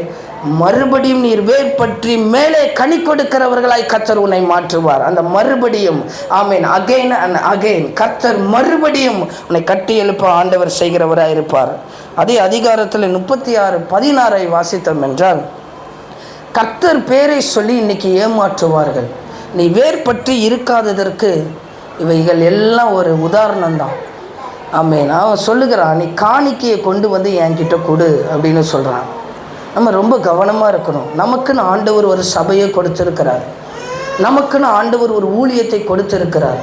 மறுபடியும் நீர் வேர்பற்றி மேலே கனி கொடுக்கிறவர்களாய் கர்த்தர் உன்னை மாற்றுவார். அந்த மறுபடியும், ஆமீன், அகைன் அண்ட் அகைன் கர்த்தர் மறுபடியும் உன்னை கட்டி எழுப்ப ஆண்டவர் செய்கிறவராக இருப்பார். அதே அதிகாரத்தில் 36:16 வாசித்தோம் என்றால், கர்த்தர் பேரை சொல்லி இன்னைக்கு ஏமாற்றுவார்கள். நீ வேர்பற்றி இருக்காததற்கு இவைகள் எல்லாம் ஒரு உதாரணம்தான். ஆமீன். அவன் சொல்லுகிறான், நீ காணிக்கையை கொண்டு வந்து என்கிட்ட கொடு அப்படின்னு சொல்கிறான். நம்ம ரொம்ப கவனமாக இருக்கணும். நமக்குன்னு ஆண்டவர் ஒரு சபையை கொடுத்திருக்கிறார். நமக்குன்னு ஆண்டவர் ஒரு ஊழியத்தை கொடுத்திருக்கிறார்.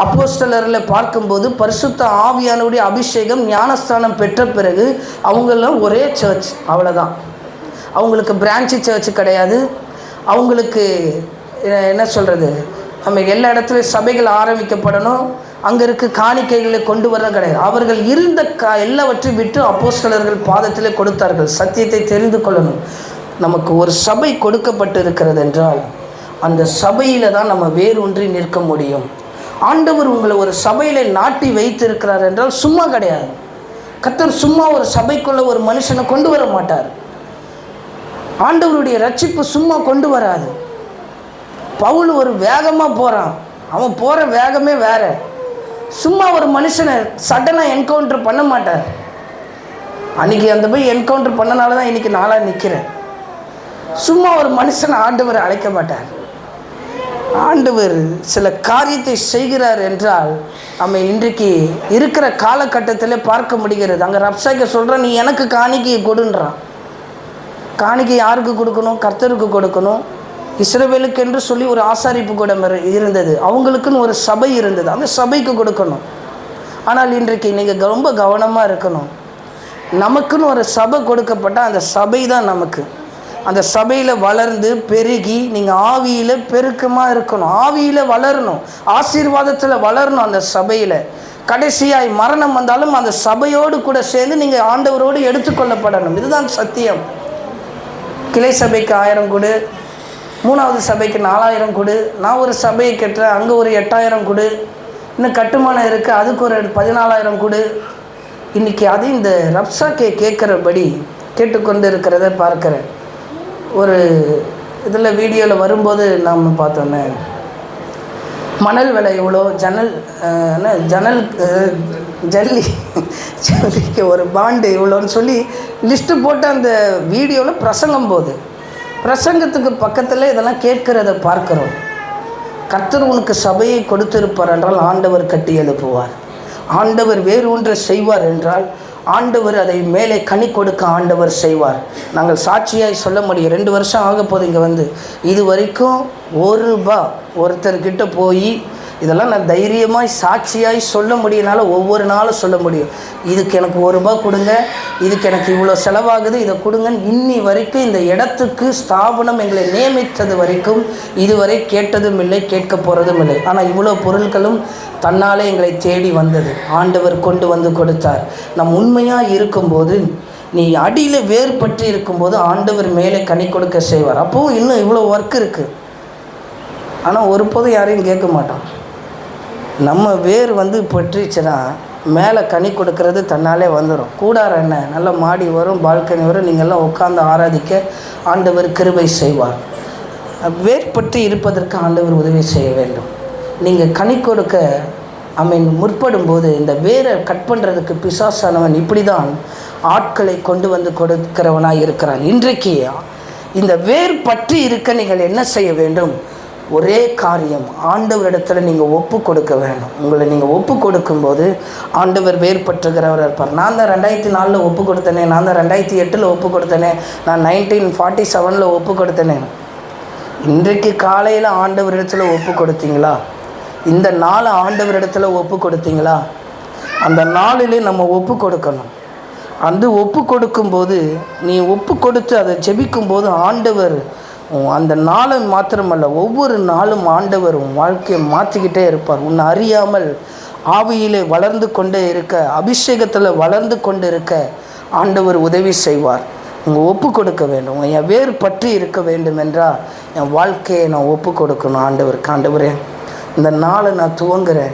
அப்போஸ்தலரில் பார்க்கும்போது பரிசுத்த ஆவியானுடைய அபிஷேகம் ஞானஸ்தானம் பெற்ற பிறகு அவங்கெல்லாம் ஒரே சர்ச், அவ்வளோதான். அவங்களுக்கு பிரான்ச்சு சர்ச்சு கிடையாது. அவங்களுக்கு என்ன சொல்கிறது, நம்ம எல்லா இடத்துலையும் சபைகள் ஆரம்பிக்கப்படணும், அங்கே இருக்க காணிக்கைகளை கொண்டு வர கிடையாது. அவர்கள் இருந்த எல்லாவற்றையும் விட்டு அப்போஸ்தலர்கள் பாதத்திலே கொடுத்தார்கள். சத்தியத்தை தெரிந்து கொள்ளணும். நமக்கு ஒரு சபை கொடுக்கப்பட்டு இருக்கிறது என்றால் அந்த சபையில் தான் நம்ம வேரூன்றி நிற்க முடியும். ஆண்டவர் உங்களை ஒரு சபையில் நாட்டி வைத்திருக்கிறார் என்றால் சும்மா கிடையாது. கர்த்தர் சும்மா ஒரு சபைக்குள்ளே ஒரு மனுஷனை கொண்டு வர மாட்டார். ஆண்டவருடைய ரட்சிப்பு சும்மா கொண்டு வராது. பவுல் ஒரு வேகமாக போகிறான். அவன் போகிற வேகமே வேறு. சும்மா ஒரு மனுஷனை சடனாக என்கவுண்டர் பண்ண மாட்டார். அன்றைக்கி அந்த போய் என்கவுண்டர் பண்ணனால தான் இன்றைக்கி நாளாக நிற்கிறேன். சும்மா ஒரு மனுஷனை ஆண்டவர் அழைக்க மாட்டார். ஆண்டவர் சில காரியத்தை செய்கிறார் என்றால் நம்ம இன்றைக்கு இருக்கிற காலகட்டத்தில் பார்க்க முடிகிறது. அங்கே ரப்சாய்க்க சொல்கிறான், நீ எனக்கு காணிக்கையை கொடுன்றான். காணிக்கை யாருக்கு கொடுக்கணும்? கர்த்தருக்கு கொடுக்கணும். இஸ்ரவேலுக்கு என்று சொல்லி ஒரு ஆசாரிப்பு கூடம் இருந்தது. அவங்களுக்குன்னு ஒரு சபை இருந்தது. அந்த சபைக்கு கொடுக்கணும். ஆனால் இன்றைக்கு நீங்கள் ரொம்ப கவனமாக இருக்கணும். நமக்குன்னு ஒரு சபை கொடுக்கப்பட்டால் அந்த சபை தான் நமக்கு. அந்த சபையில் வளர்ந்து பெருகி நீங்கள் ஆவியில் பெருக்கமாக இருக்கணும், ஆவியில் வளரணும், ஆசீர்வாதத்தில் வளரணும். அந்த சபையில் கடைசியாய் மரணம் வந்தாலும் அந்த சபையோடு கூட சேர்ந்து நீங்கள் ஆண்டவரோடு எடுத்துக்கொள்ளப்படணும். இதுதான் சத்தியம். கிளை சபைக்கு 1000 கொடு, 3வது சபைக்கு 4000 கொடு, நான் ஒரு சபையை கட்டுறேன் அங்கே ஒரு 8000 கொடு, இன்னும் கட்டுமானம் இருக்குது அதுக்கு ஒரு 14000 கொடு. இன்றைக்கி அது இந்த ரப்சாக்கே கேட்குறபடி கேட்டுக்கொண்டு இருக்கிறத பார்க்குறேன். ஒரு இதில் வீடியோவில் வரும்போது நாம் பார்த்தோன்னே மணல் விலை இவ்வளோ, ஜல்லிக்கு ஒரு பாண்டு இவ்வளோன்னு சொல்லி லிஸ்ட்டு போட்டு அந்த வீடியோவில் பிரசங்கத்துக்கு பக்கத்தில் இதெல்லாம் கேட்கிறத பார்க்குறோம். கர்த்தர் உனக்கு சபையை கொடுத்திருப்பார் என்றால் ஆண்டவர் கட்டி எழுப்புவார். ஆண்டவர் வேறு ஒன்றை செய்வார் என்றால் ஆண்டவர் அதை மேலே கனி கொடுக்க ஆண்டவர் செய்வார். நாங்கள் சாட்சியாய் சொல்ல முடியும். 2 வருஷம் ஆக போது இங்கே வந்து இது வரைக்கும் ₹1 ஒருத்தர்கிட்ட போய் இதெல்லாம் நான் தைரியமாய் சாட்சியாய் சொல்ல முடியனால ஒவ்வொரு நாளும் சொல்ல முடியும். இதுக்கு எனக்கு ₹1 கொடுங்க, இதுக்கு எனக்கு இவ்வளோ செலவாகுது, இதை கொடுங்கன்னு இன்னி வரைக்கும் இந்த இடத்துக்கு ஸ்தாபனம் எங்களை நியமித்தது வரைக்கும் இதுவரை கேட்டதும் இல்லை, கேட்க போகிறதும் இல்லை. ஆனால் இவ்வளோ பொருட்களும் தன்னாலே எங்களை தேடி வந்தது. ஆண்டவர் கொண்டு வந்து கொடுத்தார். நம் உண்மையாக இருக்கும்போது, நீ அடியில் வேர் பற்றி இருக்கும்போது ஆண்டவர் மேலே கனி கொடுக்க செய்வார். அப்போவும் இன்னும் இவ்வளோ ஒர்க் இருக்குது. ஆனால் ஒருபோதும் யாரையும் கேட்க மாட்டோம். நம்ம வேர் வந்து பற்றிச்சுன்னா மேலே கனி கொடுக்கறது தன்னாலே வந்துடும். கூடாரம் என்ன, நல்ல மாடி வரும், பால்கனி வரும், நீங்கள்லாம் உட்காந்து ஆராதிக்க ஆண்டவர் கிருபை செய்வார். வேர் பற்றி இருப்பதற்கு ஆண்டவர் உதவி செய்ய வேண்டும். நீங்கள் கனி கொடுக்க முற்படும் போது இந்த வேரை கட் பண்ணுறதுக்கு பிசாசானவன் இப்படி தான் ஆட்களை கொண்டு வந்து கொடுக்கிறவனாக இருக்கிறான். இன்றைக்கு இந்த வேர் பற்றி இருக்க நீங்கள் என்ன செய்ய வேண்டும்? ஒரே காரியம், ஆண்டவரிடத்தில் நீங்கள் ஒப்பு கொடுக்க வேண்டும். உங்களை நீங்கள் ஒப்பு கொடுக்கும்போது ஆண்டவர் வேர் பற்றுகிறவர் இருப்பார். நான் தான் 2004 ஒப்பு கொடுத்தனே, நான் தான் 2008 ஒப்பு கொடுத்தனே, நான் 1947 ஒப்பு கொடுத்தனே. இன்றைக்கு காலையில் ஆண்டவரிடத்தில் ஒப்பு கொடுத்தீங்களா? இந்த நாள் ஆண்டவரிடத்தில் ஒப்பு கொடுத்தீங்களா? அந்த நாளிலே நம்ம ஒப்பு கொடுக்கணும். அந்த ஒப்பு கொடுக்கும்போது, நீ ஒப்பு கொடுத்து அதை ஜெபிக்கும்போது ஆண்டவர் அந்த நாளை மாத்திரமல்ல, ஒவ்வொரு நாளும் ஆண்டவர் உன் வாழ்க்கையை மாற்றிக்கிட்டே இருப்பார். உன்னை அறியாமல் ஆவியிலே வளர்ந்து கொண்டே இருக்க, அபிஷேகத்தில் வளர்ந்து கொண்டு இருக்க ஆண்டவர் உதவி செய்வார். நீங்கள் ஒப்பு கொடுக்க வேண்டும். என் வேர் பற்றி இருக்க வேண்டும் என்றால் என் வாழ்க்கையை நான் ஒப்பு கொடுக்கணும். ஆண்டவரே, இந்த நாளை நான் துவங்குறேன்,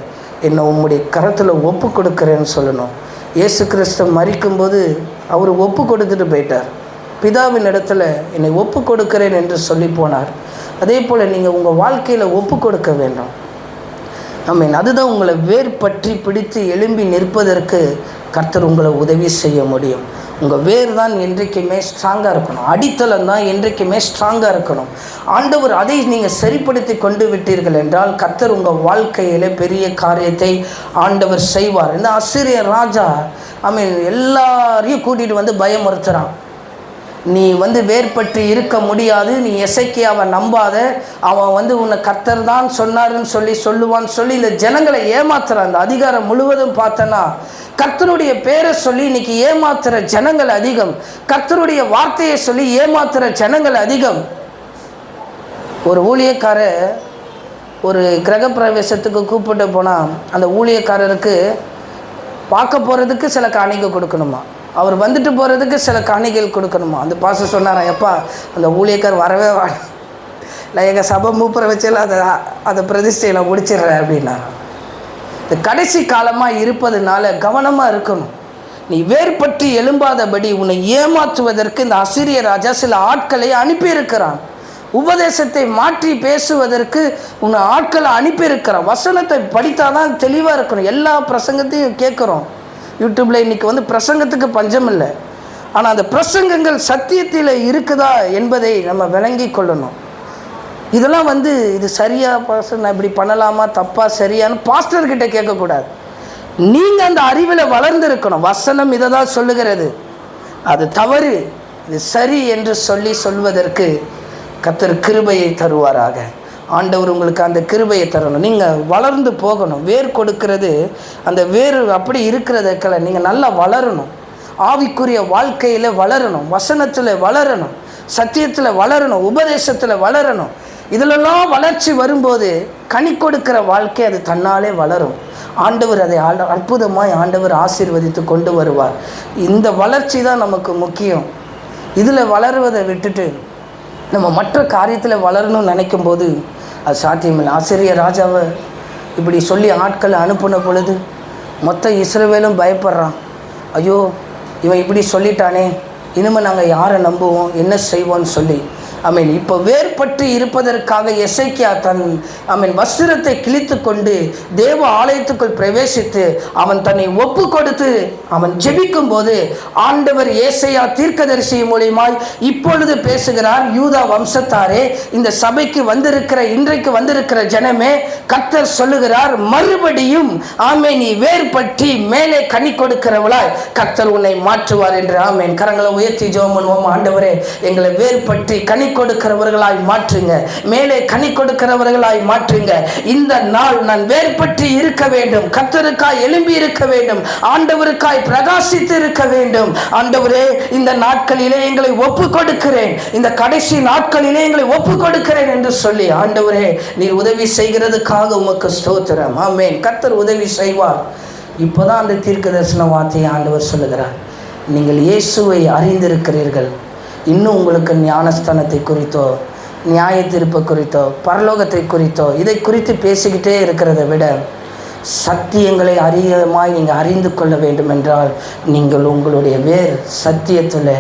என்னை உம்முடைய கரத்தில் ஒப்பு கொடுக்குறேன்னு சொல்லணும். இயேசு கிறிஸ்து மரிக்கும்போது அவர் ஒப்பு கொடுத்துட்டு போயிட்டார். பிதாவின் இடத்துல என்னை ஒப்பு கொடுக்கிறேன் என்று சொல்லி போனார். அதே போல் நீங்கள் உங்கள் வாழ்க்கையில் ஒப்பு கொடுக்க வேண்டும். அதுதான் உங்களை வேர் பற்றி பிடித்து எழும்பி நிற்பதற்கு கர்த்தர் உங்களை உதவி செய்ய முடியும். உங்கள் வேர் தான் என்றைக்குமே ஸ்ட்ராங்காக இருக்கணும். அடித்தளம் தான் என்றைக்குமே ஸ்ட்ராங்காக இருக்கணும். ஆண்டவர் அதை நீங்கள் சரிப்படுத்தி கொண்டு விட்டீர்கள் என்றால் கர்த்தர் உங்கள் வாழ்க்கையில் பெரிய காரியத்தை ஆண்டவர் செய்வார். இந்த அசீரிய ராஜா எல்லாரையும் கூட்டிகிட்டு வந்து பயமுறுத்துகிறான். நீ வேர்பற்றி இருக்க முடியாது, நீ எசேக்கியாவை நம்பாத, அவன் உன்னை கர்த்தர் தான் சொன்னாருன்னு சொல்லுவான்னு சொல்லி இந்த ஜனங்களை ஏமாத்துறான். அந்த அதிகாரம் முழுவதும் பார்த்தனா கர்த்தருடைய பேரை சொல்லி இன்னைக்கு ஏமாத்துற ஜனங்கள் அதிகம். கர்த்தருடைய வார்த்தையை சொல்லி ஏமாத்துற ஜனங்கள் அதிகம். ஒரு ஊழியக்கார ஒரு கிரக பிரவேசத்துக்கு கூப்பிட்டு போனால் அந்த ஊழியக்காரருக்கு பார்க்க போகிறதுக்கு சில காணிக்கை கொடுக்கணுமா, அவர் வந்துட்டு போகிறதுக்கு சில காணிக்கைகள் கொடுக்கணுமா. அந்த பாஸ்டர் சொன்னாராம், எப்பா அந்த ஊழியக்கார் வரவே நான் எங்கள் சபை மூப்பரை வச்செல்லாம் அதை பிரதிஷ்டையில் முடிச்சிடுறேன் அப்படின்னாராம். இந்த கடைசி காலமாக இருப்பதுனால கவனமாக இருக்கணும். நீ வேர்பற்றி எழும்பாதபடி உன்னை ஏமாற்றுவதற்கு இந்த அசீரிய ராஜா சில ஆட்களை அனுப்பியிருக்கிறான். உபதேசத்தை மாற்றி பேசுவதற்கு உன்னை ஆட்களை அனுப்பியிருக்கிறான். வசனத்தை படித்தாதான் தெளிவாக இருக்கணும். எல்லா பிரசங்கத்தையும் கேட்குறோம் யூடியூப்பில். இன்றைக்கி பிரசங்கத்துக்கு பஞ்சம் இல்லை. ஆனால் அந்த பிரசங்கங்கள் சத்தியத்தில் இருக்குதா என்பதை நம்ம விளங்கி கொள்ளணும். இதெல்லாம் இது சரியா பாஸ்டர், நான் இப்படி பண்ணலாமா, தப்பா சரியான்னு பாஸ்டர்கிட்ட கேட்கக்கூடாது. நீங்கள் அந்த அறிவில் வளர்ந்து இருக்கணும். வசனம் இதை தான் சொல்லுகிறது, அது தவறு, இது சரி என்று சொல்வதற்கு கர்த்தர் கிருபையை தருவாராக. ஆண்டவர் உங்களுக்கு அந்த கிருபையை தரணும். நீங்கள் வளர்ந்து போகணும். வேர் கொடுக்கிறது, அந்த வேர் அப்படி இருக்கிறதுக்கெல்லாம் நீங்கள் நல்லா வளரணும். ஆவிக்குரிய வாழ்க்கையில் வளரணும், வசனத்தில் வளரணும், சத்தியத்தில் வளரணும், உபதேசத்தில் வளரணும். இதிலெல்லாம் வளர்ச்சி வரும்போது கனி கொடுக்கிற வாழ்க்கை அது தன்னாலே வளரும். ஆண்டவர் அதை அற்புதமாய் ஆண்டவர் ஆசீர்வதித்து கொண்டு வருவார். இந்த வளர்ச்சி தான் நமக்கு முக்கியம். இதில் வளருவதை விட்டுட்டு நம்ம மற்ற காரியத்தில் வளரணும்னு நினைக்கும் போது அது சாத்தியமில்லை. ஆசிரியர் ராஜாவை இப்படி சொல்லி ஆட்களை அனுப்பின பொழுது மொத்த இஸ்ரவேலும் பயப்படுறான். ஐயோ, இவன் இப்படி சொல்லிட்டானே, இனிமேல் நாங்கள் யாரை நம்புவோம், என்ன செய்வோன்னு சொல்லி இப்போ வேர்பட்டு இருப்பதற்காக எசேக்கியா வஸ்திரத்தை கிழித்து கொண்டு தேவ ஆலயத்துக்குள் பிரவேசித்து அவன் தன்னை ஒப்பு கொடுத்து அவன் ஜெபிக்கும் போது ஆண்டவர் ஏசாயா தீர்க்கதரிசி மூலமாய் இப்பொழுது பேசுகிறார். யூதா வம்சத்தாரே, இந்த சபைக்கு வந்திருக்கிற, இன்றைக்கு வந்திருக்கிற ஜனமே, கர்த்தர் சொல்லுகிறார், மறுபடியும் நீ வேர்பற்றி மேலே கனி கொடுக்கிறவளாய் கர்த்தர் உன்னை மாற்றுவார் என்று. கரங்களை உயர்த்தி ஜெபம் பண்ணுவோம். ஆண்டவரே, எங்களை வேர்பற்றி கனி கொடுக்கிறவர்களாய் மாற்றுங்க, மேலே கனி கொடுக்கிறவர்களாய் மாற்றுங்க. இந்த நாள் நான் வேர்பற்றி இருக்க வேண்டும், கர்த்தருக்காய் எழும்பி இருக்க வேண்டும், ஆண்டவருக்காய் பிரகாசித்து இருக்க வேண்டும். ஆண்டவரே, இந்த நாட்களிலே எங்களை ஒப்பு கொடுக்கிறேன், இந்த கடைசி நாட்களிலே எங்களை ஒப்பு கொடுக்கிறேன் என்று சொல்லி, ஆண்டவரே நீர் உதவி செய்கிறதுக்காக உமக்கு ஸ்தோத்திரம். ஆமென். கர்த்தர் உதவி செய்வார். இப்போதான் அந்த தீர்க்க தரிசன வார்த்தையை ஆண்டவர் சொல்லுகிறார். நீங்கள் இயேசுவை அறிந்திருக்கிறீர்கள், இன்னும் உங்களுக்கு ஞானஸ்தானத்தை குறித்தோ, நியாய தீர்ப்பு குறித்தோ, பரலோகத்தை குறித்தோ இதை குறித்து பேசிக்கிட்டே இருக்கிறத விட சத்தியங்களை அதிகமாய் நீங்கள் அறிந்து கொள்ள வேண்டும் என்றால் நீங்கள் உங்களுடைய வேர் சத்தியத்தில்,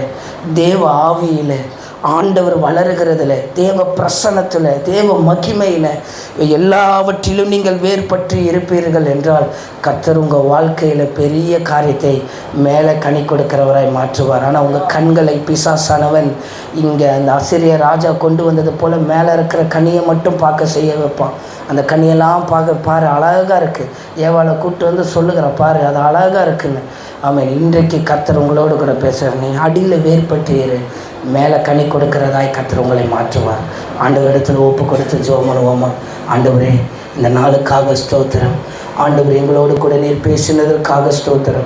தேவ ஆவியில், ஆண்டவர் வளருகிறதுல, தேவ பிரசன்னத்தில், தேவ மகிமையில், எல்லாவற்றிலும் நீங்கள் வேறுபற்றி இருப்பீர்கள் என்றால் கர்த்தர் உங்கள் வாழ்க்கையில் பெரிய காரியத்தை மேலே கனி கொடுக்கிறவராய் மாற்றுவார். ஆனால் உங்கள் கண்களை பிசாசானவன் இங்கே அந்த ஆசிரியர் ராஜா கொண்டு வந்தது போல் மேலே இருக்கிற கனியை மட்டும் பார்க்க செய்ய வைப்பான். அந்த கனியெல்லாம் பார்க்க, பாரு அழகாக இருக்குது, ஏவாளை கூப்பிட்டு வந்து சொல்லுகிறேன், பாரு அது அழகாக இருக்குன்னு. இன்றைக்கு கர்த்தர் உங்களோடு கூட பேசுகிறார். நீ அடியில் வேறுபட்டு இரு, மேலே கனி கொடுக்கிறதாய் கர்த்தர் உங்களை மாற்றுவார். ஆண்டவரிடத்தில் ஒப்பு கொடுத்து ஜெபம் பண்ணுவோமா? ஆண்டவரே, இந்த நாளுக்காக ஸ்தோத்திரம். ஆண்டவர், எங்களோடு கூட நீர் பேசினதற்காக ஸ்தோத்திரம்.